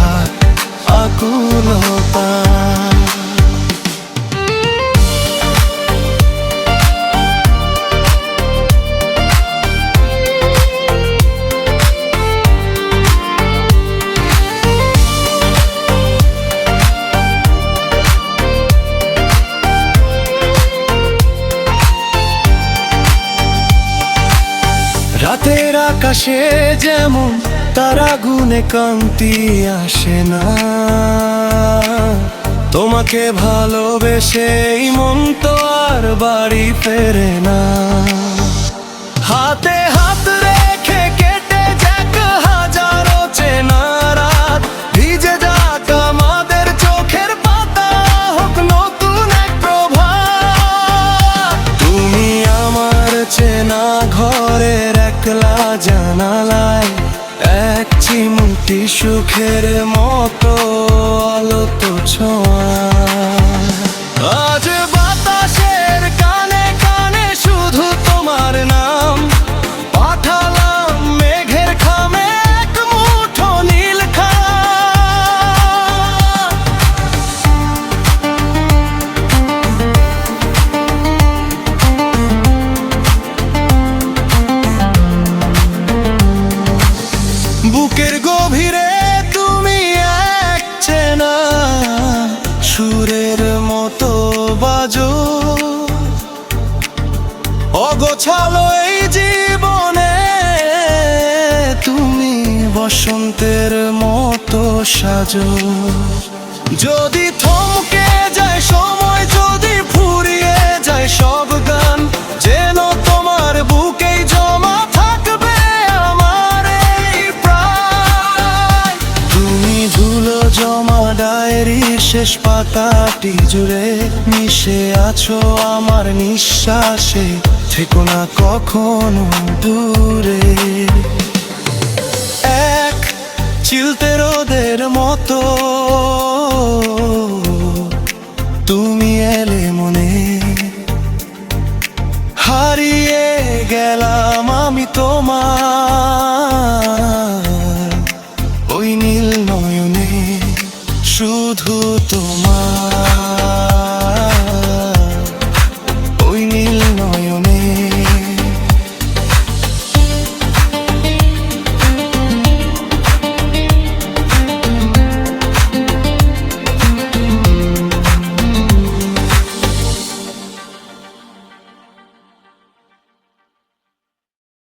থাক আকুলতা। রাতের আকাশে যেমন তারা গুনে কান্তি আসে না, তোমাকে ভালোবেসে এই মন তো আর বাড়ি ফেরে না। হাতে হাত রেখে কেটে যাক হাজারো চেনা রাত, ভিজে যাক আমাদের চোখের পাতা, হোক নতুন এক প্রভাত। তুমি আমার চেনা ঘরের একলা জানালায় এক চিমটি সুখের মতো আলোত ছোঁয়া। আজ বাতাসের কানে কানে শুধু তোমার নাম, পাঠালাম মেঘের খামে এক মুঠো নীল খাম। বুকের গভীরে তুমি এক চেনা সুরের মতো বাজো, অগোছালো এই জীবনে তুমি বসন্তের মতো সাজো। যদি থমকে যায় সময়, যদি ফুরিয়ে যায় সব গান, যেন তোমার বুকেই জমা থাকবে আমার এই প্রাণ। তুমি ধুলো জমা ডায়েরির শেষ পাতাটি জুড়ে মিশে আছো আমার নিঃশ্বাসে, থেকো না কখনো দূরে। এক চিলতে রোদের মতো